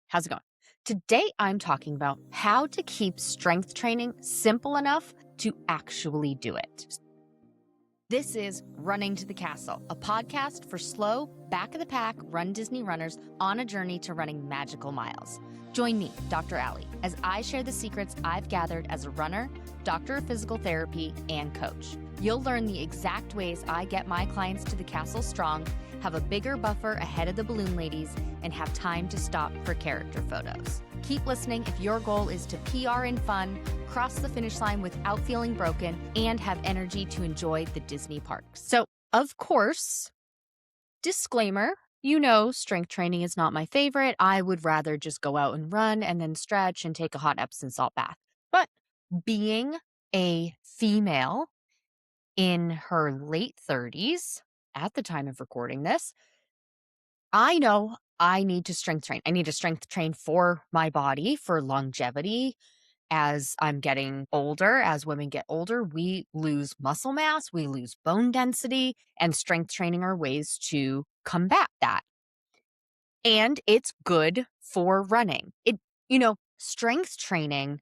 How's it going? Today, I'm talking about how to keep strength training simple enough to actually do it. This is Running to the Castle, a podcast for slow, back of the pack Run Disney runners on a journey to running magical miles. Join me, Dr. Allie, as I share the secrets I've gathered as a runner, doctor of physical therapy, and coach. You'll learn the exact ways I get my clients to the castle strong, have a bigger buffer ahead of the balloon ladies, and have time to stop for character photos. Keep listening if your goal is to PR in fun, cross the finish line without feeling broken, and have energy to enjoy the Disney parks. So, of course, disclaimer, strength training is not my favorite. I would rather just go out and run and then stretch and take a hot Epsom salt bath. But being a female in her late 30s at the time of recording this, I know I need to strength train. I need to strength train for my body, for longevity. As I'm getting older, as women get older, we lose muscle mass, we lose bone density, and strength training are ways to combat that. And it's good for running. Strength training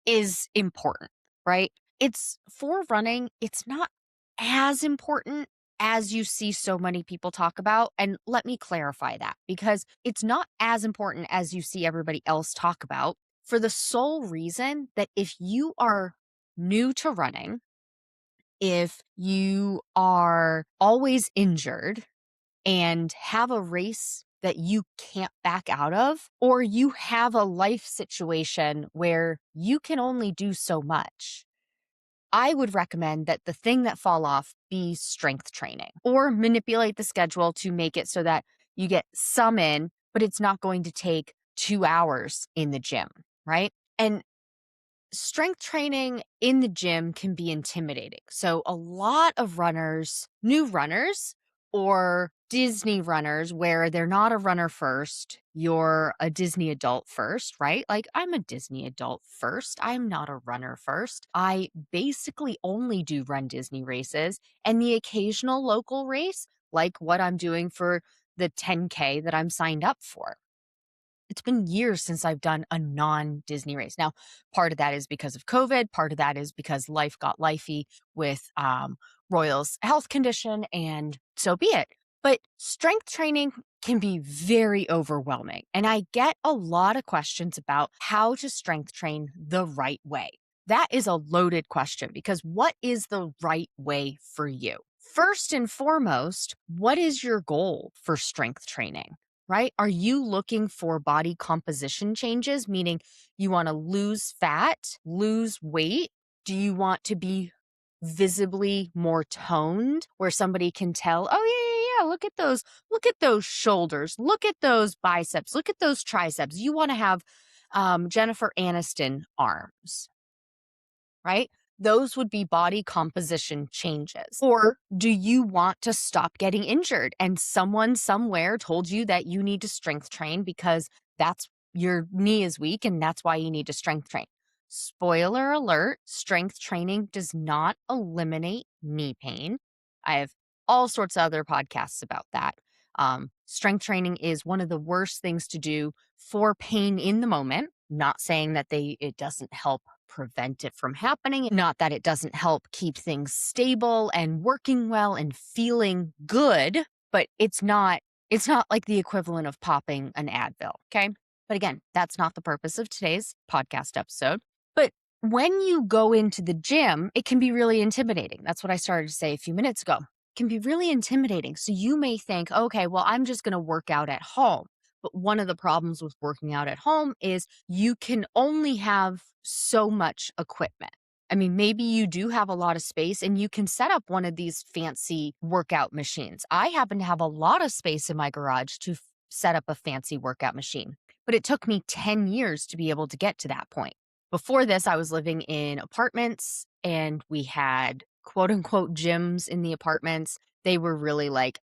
is important, right? It's for running. It's not as important as you see so many people talk about. And let me clarify that, because it's not as important as you see everybody else talk about, for the sole reason that if you are new to running, if you are always injured and have a race that you can't back out of, or you have a life situation where you can only do so much, I would recommend that the thing that fall off be strength training, or manipulate the schedule to make it so that you get some in, but it's not going to take 2 hours in the gym, right? And strength training in the gym can be intimidating. So a lot of runners, new runners, or Disney runners where they're not a runner first, you're a Disney adult first, right? Like, I'm a Disney adult first. I'm not a runner first. I basically only do Run Disney races and the occasional local race, like what I'm doing for the 10K that I'm signed up for. It's been years since I've done a non-Disney race. Now, part of that is because of COVID. Part of that is because life got lifey with Royal's health condition, and so be it. But strength training can be very overwhelming. And I get a lot of questions about how to strength train the right way. That is a loaded question, because what is the right way for you? First and foremost, what is your goal for strength training? Right? Are you looking for body composition changes, meaning you want to lose fat, lose weight? Do you want to be visibly more toned, where somebody can tell, oh yeah, look at those shoulders, look at those biceps, look at those triceps. You want to have Jennifer Aniston arms, right? Those would be body composition changes. Or do you want to stop getting injured and someone somewhere told you that you need to strength train because that's your knee is weak and that's why you need to strength train? Spoiler alert, strength training does not eliminate knee pain. I have all sorts of other podcasts about that. Strength training is one of the worst things to do for pain in the moment. Not saying that it doesn't help prevent it from happening, not that it doesn't help keep things stable and working well and feeling good, but it's not like the equivalent of popping an Advil, okay? But again, that's not the purpose of today's podcast episode. But when you go into the gym, it can be really intimidating. That's what I started to say a few minutes ago. It can be really intimidating. So you may think, okay, well, I'm just going to work out at home. But one of the problems with working out at home is you can only have so much equipment. I mean, maybe you do have a lot of space and you can set up one of these fancy workout machines. I happen to have a lot of space in my garage to set up a fancy workout machine, but it took me 10 years to be able to get to that point. Before this, I was living in apartments and we had quote unquote gyms in the apartments. They were really like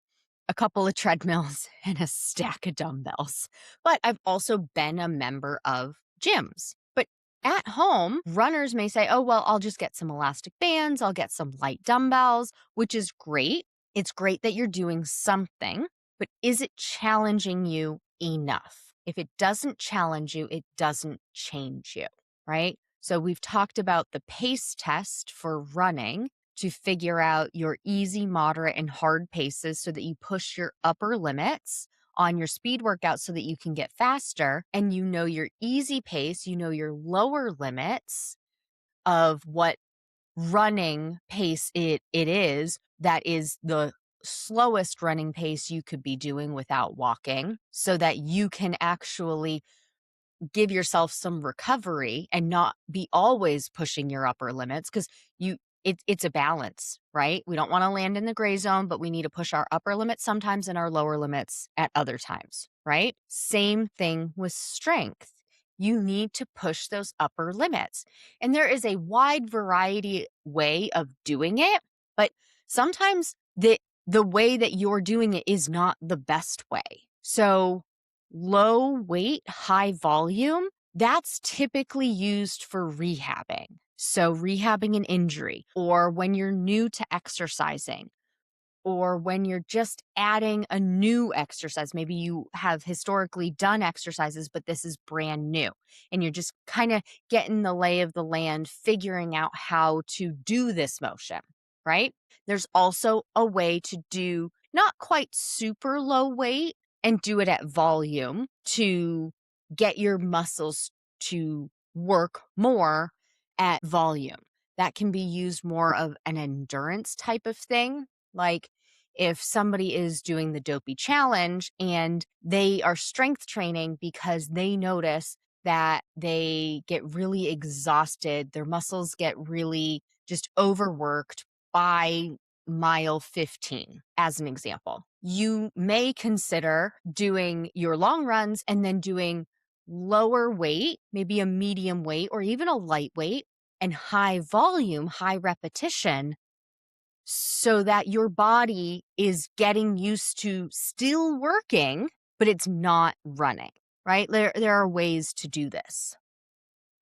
a couple of treadmills and a stack of dumbbells. But I've also been a member of gyms. But at home, runners may say, oh, well, I'll just get some elastic bands. I'll get some light dumbbells, which is great. It's great that you're doing something, but is it challenging you enough? If it doesn't challenge you, it doesn't change you, right? So we've talked about the pace test for running to figure out your easy, moderate, and hard paces so that you push your upper limits on your speed workout so that you can get faster, and you know your easy pace, you know your lower limits of what running pace it is. That is the slowest running pace you could be doing without walking, so that you can actually give yourself some recovery and not be always pushing your upper limits, because it's a balance, right? We don't want to land in the gray zone, but we need to push our upper limits sometimes and our lower limits at other times, right? Same thing with strength. You need to push those upper limits. And there is a wide variety way of doing it, but sometimes the way that you're doing it is not the best way. So low weight, high volume, that's typically used for rehabbing. So rehabbing an injury, or when you're new to exercising, or when you're just adding a new exercise. Maybe you have historically done exercises, but this is brand new, and you're just kind of getting the lay of the land, figuring out how to do this motion, right? There's also a way to do not quite super low weight and do it at volume to get your muscles to work more at volume. That can be used more of an endurance type of thing. Like if somebody is doing the dopey challenge and they are strength training because they notice that they get really exhausted, their muscles get really just overworked by mile 15, as an example. You may consider doing your long runs and then doing lower weight, maybe a medium weight or even a light weight, and high volume, high repetition, so that your body is getting used to still working, but it's not running, right? There are ways to do this.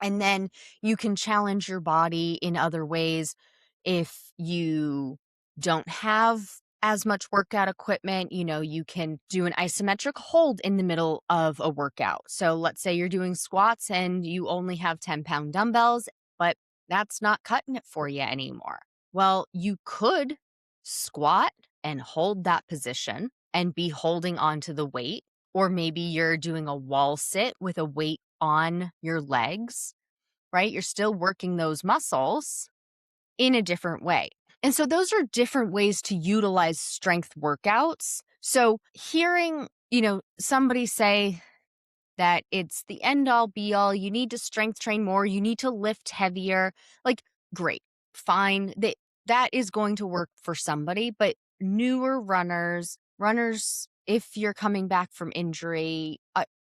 And then you can challenge your body in other ways. If you don't have as much workout equipment, you can do an isometric hold in the middle of a workout. So let's say you're doing squats and you only have 10-pound dumbbells, but that's not cutting it for you anymore. Well, you could squat and hold that position and be holding onto the weight, or maybe you're doing a wall sit with a weight on your legs, right? You're still working those muscles in a different way. And so those are different ways to utilize strength workouts. So hearing, somebody say that it's the end all be all, you need to strength train more, you need to lift heavier, like, great, fine. That is going to work for somebody, but newer runners, if you're coming back from injury,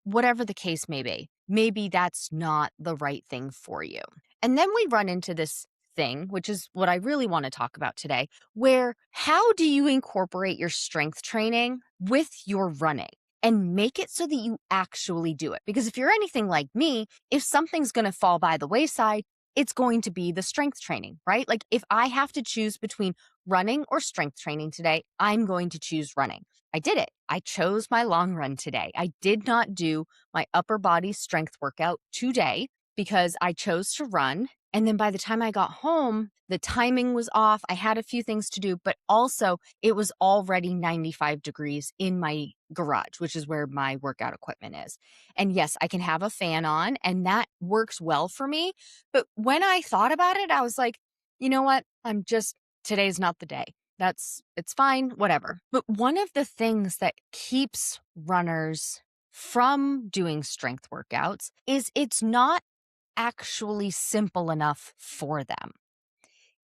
whatever the case may be, maybe that's not the right thing for you. And then we run into this thing, which is what I really want to talk about today, where how do you incorporate your strength training with your running and make it so that you actually do it? Because if you're anything like me, if something's going to fall by the wayside, it's going to be the strength training, right? Like if I have to choose between running or strength training today, I'm going to choose running. I did it. I chose my long run today. I did not do my upper body strength workout today because I chose to run. And then by the time I got home, the timing was off. I had a few things to do, but also it was already 95 degrees in my garage, which is where my workout equipment is. And yes, I can have a fan on and that works well for me. But when I thought about it, I was like, you know what? Today's not the day. It's fine, whatever. But one of the things that keeps runners from doing strength workouts is it's not actually simple enough for them.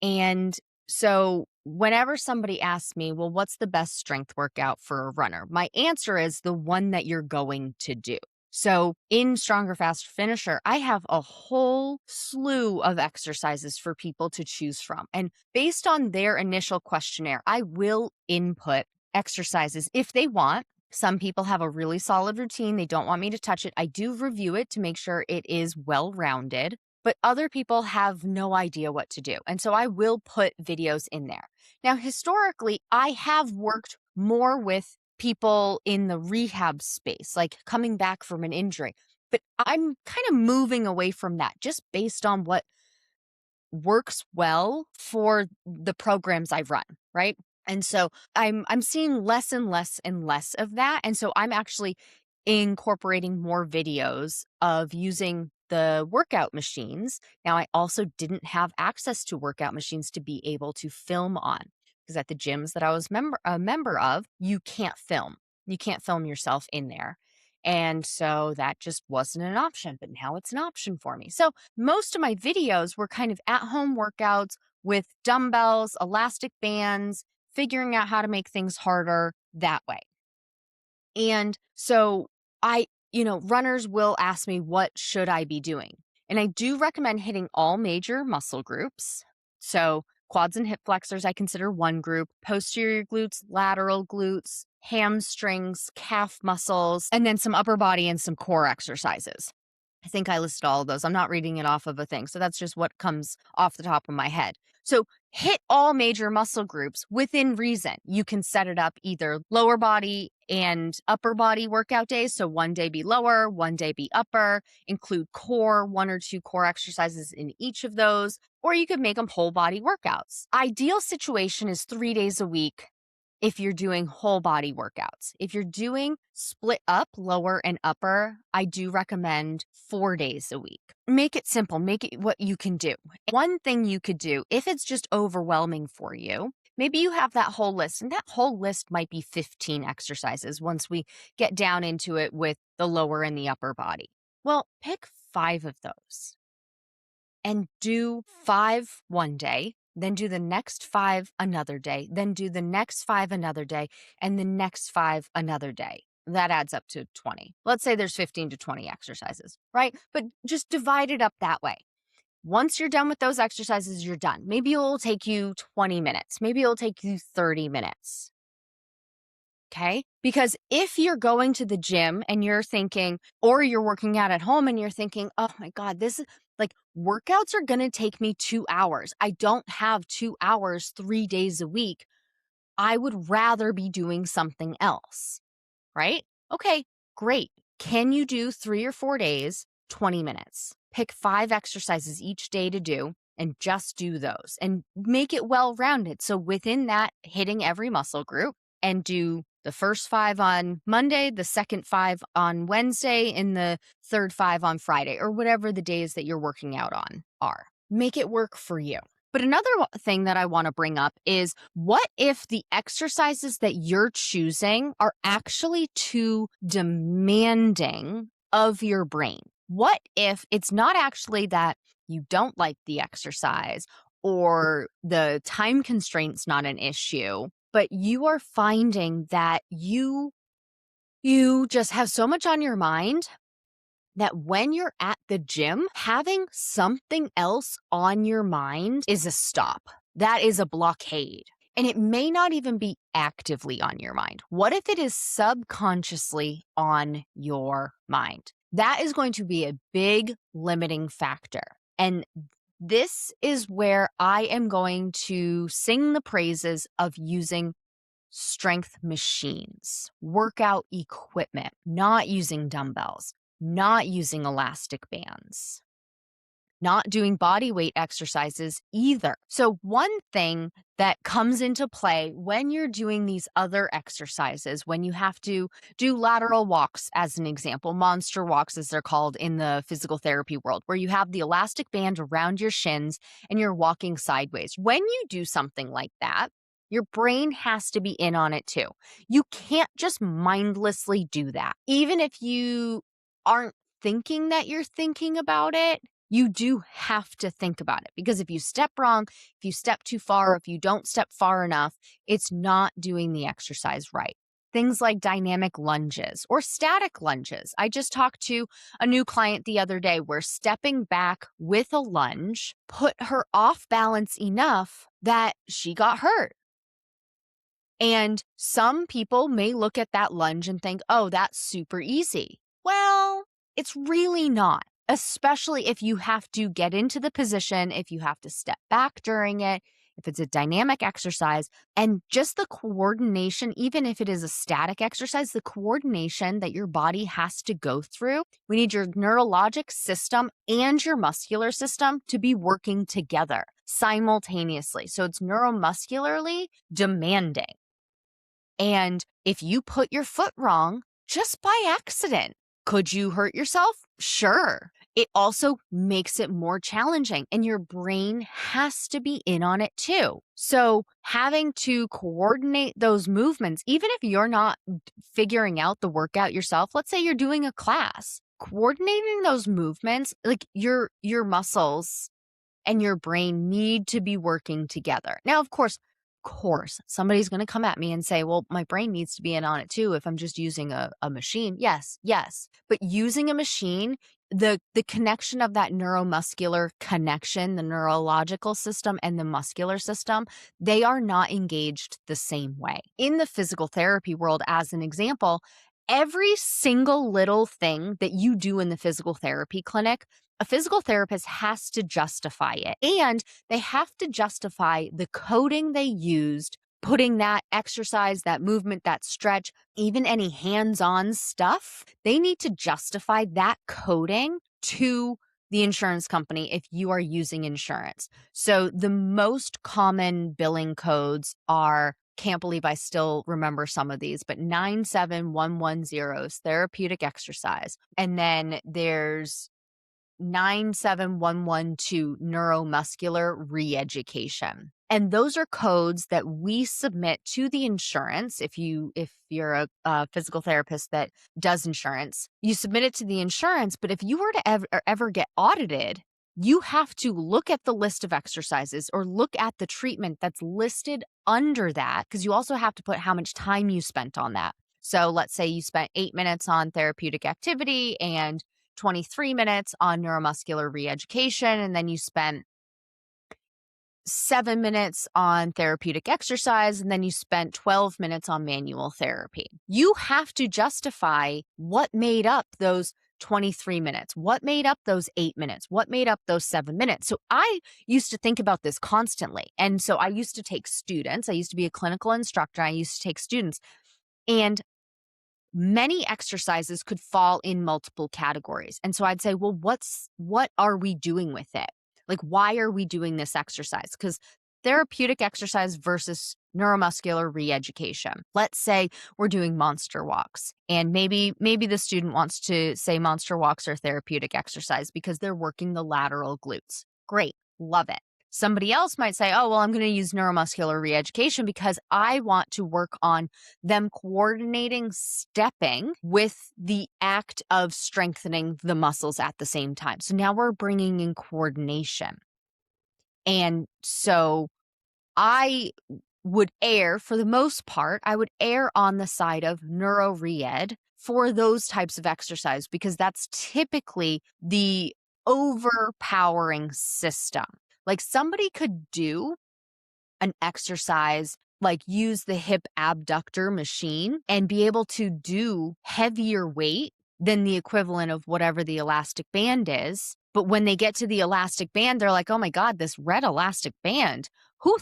And so whenever somebody asks me, well, what's the best strength workout for a runner? My answer is the one that you're going to do. So in Stronger, Faster, Finisher, I have a whole slew of exercises for people to choose from. And based on their initial questionnaire, I will input exercises if they want. Some people have a really solid routine. They don't want me to touch it. I do review it to make sure it is well-rounded, but other people have no idea what to do. And so I will put videos in there. Now, historically, I have worked more with people in the rehab space, like coming back from an injury. But I'm kind of moving away from that just based on what works well for the programs I run, right? And so I'm seeing less and less and less of that. And so I'm actually incorporating more videos of using the workout machines. Now, I also didn't have access to workout machines to be able to film on, because at the gyms that I was a member of, you can't film. You can't film yourself in there. And so that just wasn't an option, but now it's an option for me. So most of my videos were kind of at home workouts with dumbbells, elastic bands, figuring out how to make things harder that way. And so runners will ask me, what should I be doing? And I do recommend hitting all major muscle groups. So quads and hip flexors, I consider one group, posterior glutes, lateral glutes, hamstrings, calf muscles, and then some upper body and some core exercises. I think I listed all of those. I'm not reading it off of a thing. So that's just what comes off the top of my head. So hit all major muscle groups within reason. You can set it up either lower body and upper body workout days. So one day be lower, one day be upper, include core, 1 or 2 core exercises in each of those, or you could make them whole body workouts. Ideal situation is 3 days a week if you're doing whole body workouts. If you're doing split up, lower and upper, I do recommend 4 days a week. Make it simple, make it what you can do. One thing you could do, if it's just overwhelming for you, maybe you have that whole list, and that whole list might be 15 exercises once we get down into it with the lower and the upper body. Well, pick 5 of those and do 5 one day, then do the next 5 another day, then do the next 5 another day, and the next 5 another day. That adds up to 20. Let's say there's 15 to 20 exercises, right? But just divide it up that way. Once you're done with those exercises, you're done. Maybe it will take you 20 minutes. Maybe it'll take you 30 minutes. Okay? Because if you're going to the gym and you're thinking, or you're working out at home and you're thinking, oh my God, this is like workouts are going to take me 2 hours. I don't have 2 hours 3 days a week. I would rather be doing something else, right? Okay, great. Can you do 3 or 4 days, 20 minutes? Pick 5 exercises each day to do and just do those and make it well-rounded. So within that, hitting every muscle group, and do the first 5 on Monday, the second 5 on Wednesday, and the third 5 on Friday, or whatever the days that you're working out on are. Make it work for you. But another thing that I want to bring up is, what if the exercises that you're choosing are actually too demanding of your brain? What if it's not actually that you don't like the exercise or the time constraint's not an issue, but you are finding that you just have so much on your mind that when you're at the gym, having something else on your mind is a stop. That is a blockade. And it may not even be actively on your mind. What if it is subconsciously on your mind? That is going to be a big limiting factor. And this is where I am going to sing the praises of using strength machines, workout equipment, not using dumbbells, not using elastic bands, not doing body weight exercises either. So one thing that comes into play when you're doing these other exercises, when you have to do lateral walks, as an example, monster walks as they're called in the physical therapy world, where you have the elastic band around your shins and you're walking sideways. When you do something like that, your brain has to be in on it too. You can't just mindlessly do that. Even if you aren't thinking that you're thinking about it, you do have to think about it, because if you step wrong, if you step too far, if you don't step far enough, it's not doing the exercise right. Things like dynamic lunges or static lunges. I just talked to a new client the other day where stepping back with a lunge put her off balance enough that she got hurt. And some people may look at that lunge and think, oh, that's super easy. Well, it's really not, especially if you have to get into the position, if you have to step back during it. if it's a dynamic exercise, and just the coordination, even if it is a static exercise, the coordination that your body has to go through. We need your neurologic system and your muscular system to be working together simultaneously. So it's neuromuscularly demanding. And if you put your foot wrong just by accident, could you hurt yourself? Sure. It also makes it more challenging, and your brain has to be in on it too. So having to coordinate those movements, even if you're not figuring out the workout yourself, let's say you're doing a class, coordinating those movements, like your muscles and your brain need to be working together. Now, of course, somebody's going to come at me and say, well, my brain needs to be in on it too if I'm just using a machine. Yes. But using a machine, the connection of that neuromuscular connection, the neurological system and the muscular system, they are not engaged the same way. In the physical therapy world, as an example, every single little thing that you do in the physical therapy clinic, a physical therapist has to justify it. And they have to justify the coding they used, putting that exercise, that movement, that stretch, even any hands-on stuff. They need to justify that coding to the insurance company if you are using insurance. So the most common billing codes are, can't believe I still remember some of these, but 97110 is therapeutic exercise. And then there's 97112 neuromuscular re-education. And those are codes that we submit to the insurance. If you're a physical therapist that does insurance, you submit it to the insurance. But if you were to ever get audited, you have to look at the list of exercises or look at the treatment that's listed under that, because you also have to put how much time you spent on that. So let's say you spent 8 minutes on therapeutic activity and 23 minutes on neuromuscular re-education, and then you spent 7 minutes on therapeutic exercise, and then you spent 12 minutes on manual therapy. You have to justify what made up those 23 minutes, what made up those 8 minutes, what made up those 7 minutes. So I used to think about this constantly. And so I used to take students. I used to be a clinical instructor. I used to take students, and many exercises could fall in multiple categories. And so I'd say, well, what are we doing with it? Like, why are we doing this exercise? Because therapeutic exercise versus neuromuscular re-education. Let's say we're doing monster walks, and maybe the student wants to say monster walks are therapeutic exercise because they're working the lateral glutes. Great. Love it. Somebody else might say, oh, well, I'm going to use neuromuscular re-education because I want to work on them coordinating stepping with the act of strengthening the muscles at the same time. So now we're bringing in coordination. And so I would err, for the most part, I would err on the side of neuro re-ed for those types of exercise, because that's typically the overpowering system. Like, somebody could do an exercise, like use the hip abductor machine and be able to do heavier weight than the equivalent of whatever the elastic band is. But when they get to the elastic band, they're like, oh my God, this red elastic band, who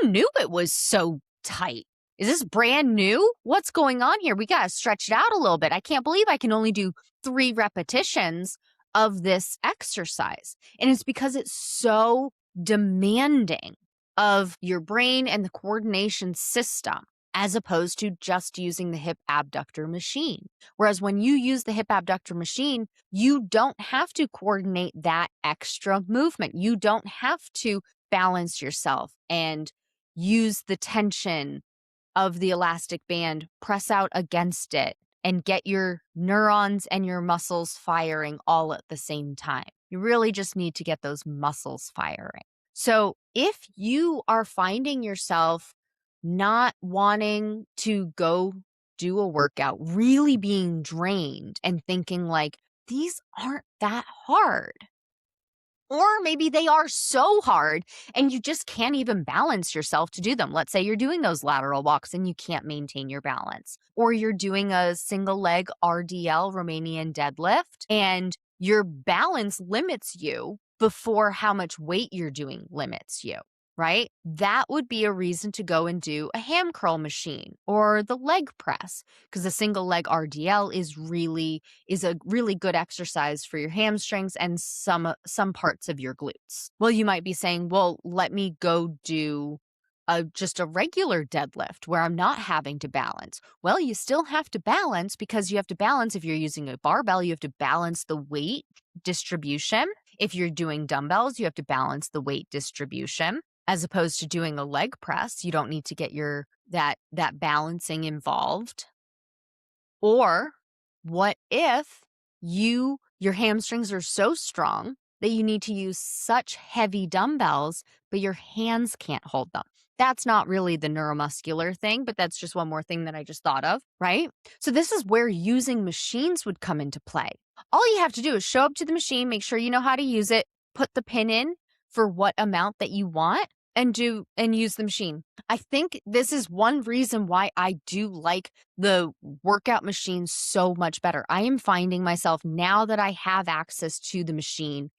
knew it was so tight? Is this brand new? What's going on here? We got to stretch it out a little bit. I can't believe I can only do 3 repetitions of this exercise. And it's because it's so demanding of your brain and the coordination system, as opposed to just using the hip abductor machine. Whereas when you use the hip abductor machine, you don't have to coordinate that extra movement. You don't have to balance yourself and use the tension of the elastic band, press out against it, and get your neurons and your muscles firing all at the same time. You really just need to get those muscles firing. So if you are finding yourself not wanting to go do a workout, really being drained and thinking like, these aren't that hard, or maybe they are so hard and you just can't even balance yourself to do them. Let's say you're doing those lateral walks and you can't maintain your balance, or you're doing a single leg RDL, Romanian deadlift, and your balance limits you before how much weight you're doing limits you, right? That would be a reason to go and do a ham curl machine or the leg press, because the single leg RDL is a really good exercise for your hamstrings and some parts of your glutes. Well, you might be saying, well, let me go do just a regular deadlift where I'm not having to balance. Well, you still have to balance, because you have to balance. If you're using a barbell, you have to balance the weight distribution. If you're doing dumbbells, you have to balance the weight distribution. As opposed to doing a leg press, you don't need to get that balancing involved. Or what if your hamstrings are so strong that you need to use such heavy dumbbells, but your hands can't hold them? That's not really the neuromuscular thing, but that's just one more thing that I just thought of, right? So this is where using machines would come into play. All you have to do is show up to the machine, make sure you know how to use it, put the pin in for what amount that you want, and use the machine. I think this is one reason why I do like the workout machine so much better. I am finding myself, now that I have access to the machine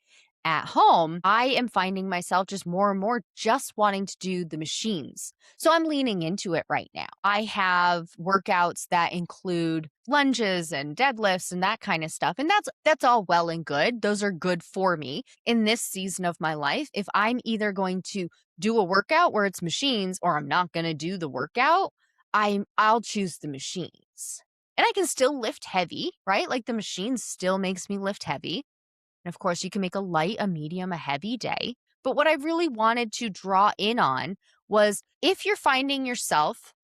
at home, I am finding myself just more and more just wanting to do the machines. So I'm leaning into it right now. I have workouts that include lunges and deadlifts and that kind of stuff. And that's all well and good. Those are good for me in this season of my life. If I'm either going to do a workout where it's machines or I'm not going to do the workout, I'll choose the machines. And I can still lift heavy, right? Like the machine still makes me lift heavy. And of course, you can make a light, a medium, a heavy day. But what I really wanted to draw in on was, if you're finding yourself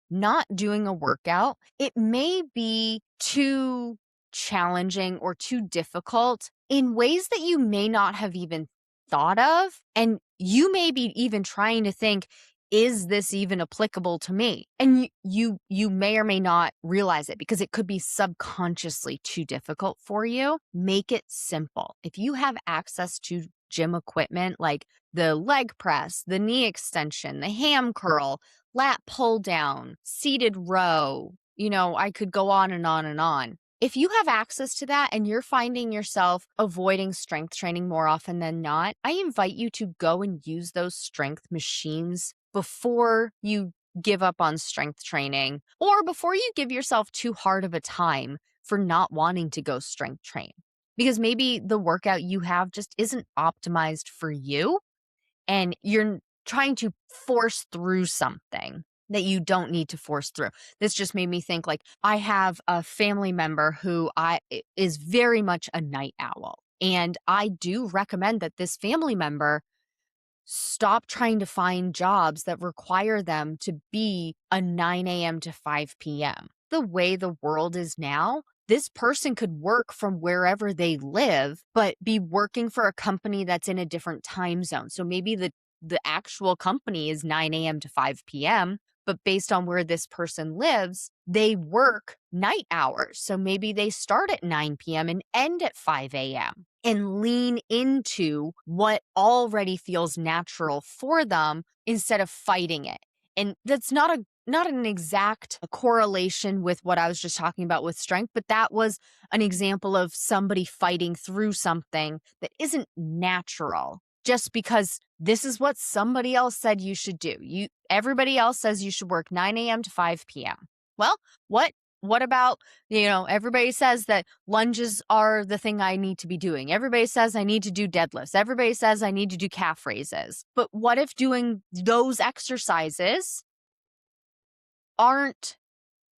not doing a workout, it may be too challenging or too difficult in ways that you may not have even thought of. And you may be even trying to think, is this even applicable to me? And you may or may not realize it, because it could be subconsciously too difficult for you. Make it simple. If you have access to gym equipment like the leg press, the knee extension, the ham curl, lat pull down, seated row, I could go on and on and on. If you have access to that and you're finding yourself avoiding strength training more often than not, I invite you to go and use those strength machines before you give up on strength training, or before you give yourself too hard of a time for not wanting to go strength train. Because maybe the workout you have just isn't optimized for you, and you're trying to force through something that you don't need to force through. This just made me think, like, I have a family member who is very much a night owl. And I do recommend that this family member stop trying to find jobs that require them to be a 9 a.m. to 5 p.m. The way the world is now, this person could work from wherever they live, but be working for a company that's in a different time zone. So maybe the actual company is 9 a.m. to 5 p.m., but based on where this person lives, they work night hours. So maybe they start at 9 p.m. and end at 5 a.m. and lean into what already feels natural for them instead of fighting it. And that's not an exact correlation with what I was just talking about with strength, but that was an example of somebody fighting through something that isn't natural just because this is what somebody else said you should do. Everybody else says you should work 9 a.m. to 5 p.m. Well, what about, everybody says that lunges are the thing I need to be doing. Everybody says I need to do deadlifts. Everybody says I need to do calf raises. But what if doing those exercises aren't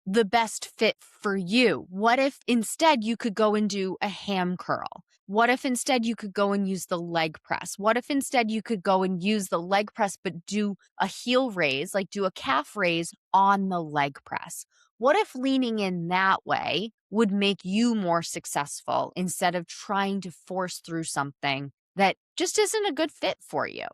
the best fit for you? What if instead you could go and do a ham curl? What if instead you could go and use the leg press? What if instead you could go and use the leg press but do a heel raise, like do a calf raise on the leg press? What if leaning in that way would make you more successful instead of trying to force through something that just isn't a good fit for you?